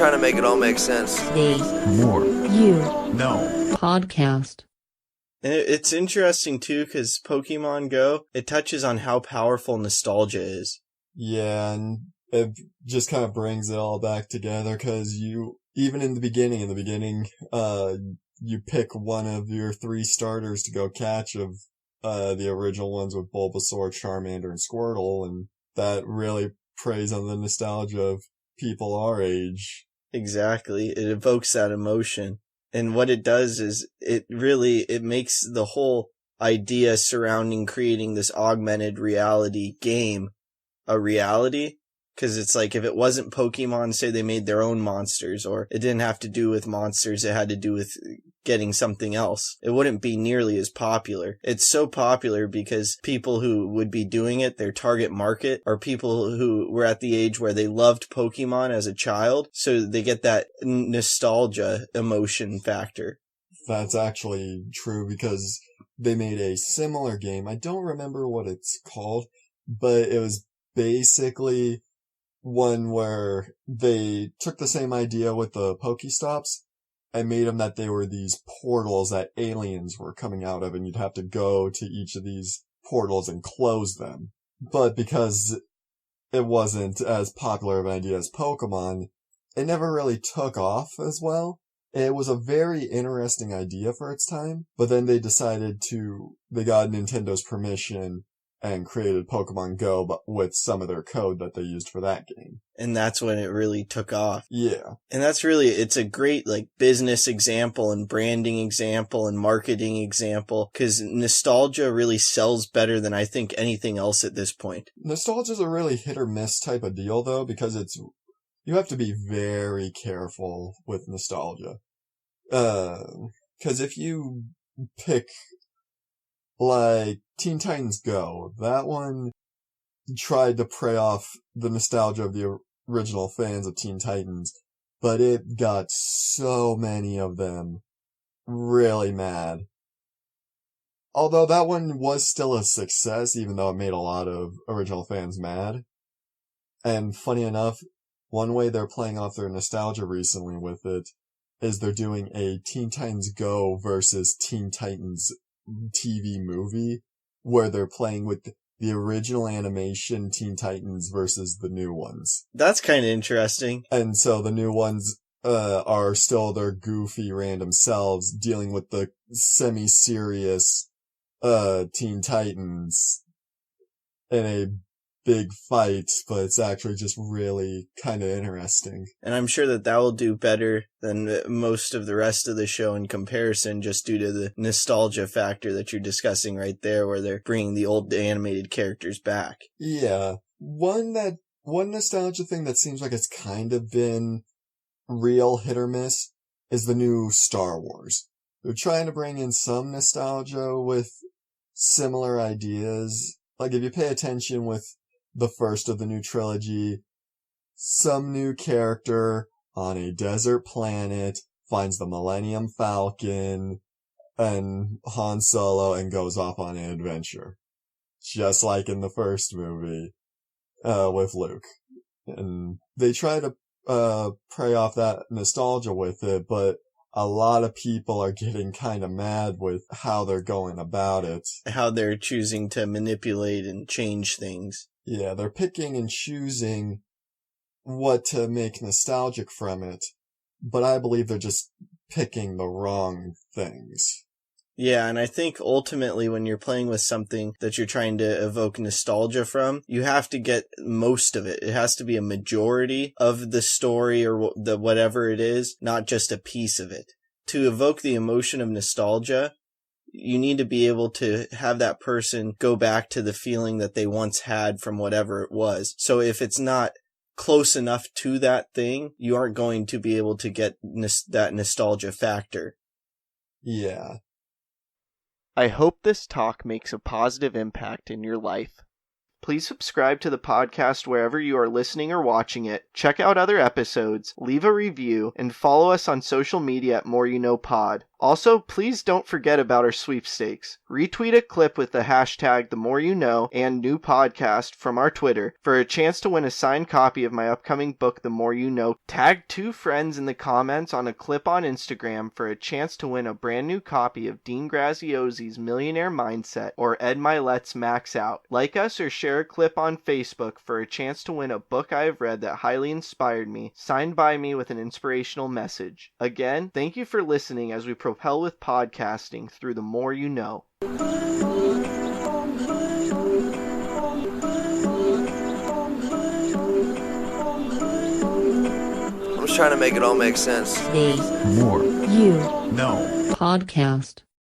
trying to make it all make sense. The More You No Podcast. And it's interesting, too, because Pokemon Go, it touches on how powerful nostalgia is. Yeah, and it just kind of brings it all back together, because even in the beginning, you pick one of your 3 starters to go catch of the original ones with Bulbasaur, Charmander, and Squirtle, and that really preys on the nostalgia of people our age. Exactly. It evokes that emotion. And what it does is it makes the whole idea surrounding creating this augmented reality game a reality. Because it's like, if it wasn't Pokemon, say they made their own monsters, or it didn't have to do with monsters, it had to do with getting something else, it wouldn't be nearly as popular. It's so popular because people who would be doing it, their target market, are people who were at the age where they loved Pokemon as a child, so they get that nostalgia emotion factor. That's actually true, because they made a similar game. I don't remember what it's called, but it was basically one where they took the same idea with the Pokestops and made them that they were these portals that aliens were coming out of, and you'd have to go to each of these portals and close them. But because it wasn't as popular of an idea as Pokemon, it never really took off as well. It was a very interesting idea for its time, but then they got Nintendo's permission and created Pokemon Go, but with some of their code that they used for that game. And that's when it really took off. Yeah. And it's a great, business example and branding example and marketing example, because nostalgia really sells better than I think anything else at this point. Nostalgia's a really hit or miss type of deal, though, because you have to be very careful with nostalgia. 'Cause if you pick, Teen Titans Go, that one tried to prey off the nostalgia of the original fans of Teen Titans, but it got so many of them really mad. Although that one was still a success, even though it made a lot of original fans mad. And funny enough, one way they're playing off their nostalgia recently with it is they're doing a Teen Titans Go versus Teen Titans TV movie, where they're playing with the original animation Teen Titans versus the new ones. That's kind of interesting. And so the new ones are still their goofy random selves dealing with the semi-serious Teen Titans in a big fight, but it's actually just really kind of interesting. And I'm sure that will do better than most of the rest of the show in comparison, just due to the nostalgia factor that you're discussing right there, where they're bringing the old animated characters back. Yeah. One nostalgia thing that seems like it's kind of been real hit or miss is the new Star Wars. They're trying to bring in some nostalgia with similar ideas. If you pay attention with the first of the new trilogy, some new character on a desert planet finds the Millennium Falcon and Han Solo and goes off on an adventure. Just like in the first movie, with Luke. And they try to, prey off that nostalgia with it, but a lot of people are getting kind of mad with how they're going about it. How they're choosing to manipulate and change things. Yeah, they're picking and choosing what to make nostalgic from it, but I believe they're just picking the wrong things. Yeah, and I think ultimately when you're playing with something that you're trying to evoke nostalgia from, you have to get most of it. It has to be a majority of the story or the whatever it is, not just a piece of it. To evoke the emotion of nostalgia, you need to be able to have that person go back to the feeling that they once had from whatever it was. So if it's not close enough to that thing, you aren't going to be able to get that nostalgia factor. Yeah. I hope this talk makes a positive impact in your life. Please subscribe to the podcast wherever you are listening or watching it. Check out other episodes, leave a review, and follow us on social media at More You Know Pod. Also, please don't forget about our sweepstakes. Retweet a clip with the hashtag #TheMoreYouKnow and new podcast from our Twitter for a chance to win a signed copy of my upcoming book, The More You Know. Tag 2 friends in the comments on a clip on Instagram for a chance to win a brand new copy of Dean Graziosi's Millionaire Mindset or Ed Milet's Max Out. Like us or share a clip on Facebook for a chance to win a book I have read that highly inspired me, signed by me with an inspirational message. Again, thank you for listening as we propel with podcasting through The More You Know. I'm just trying to make it all make sense. The More You No Podcast.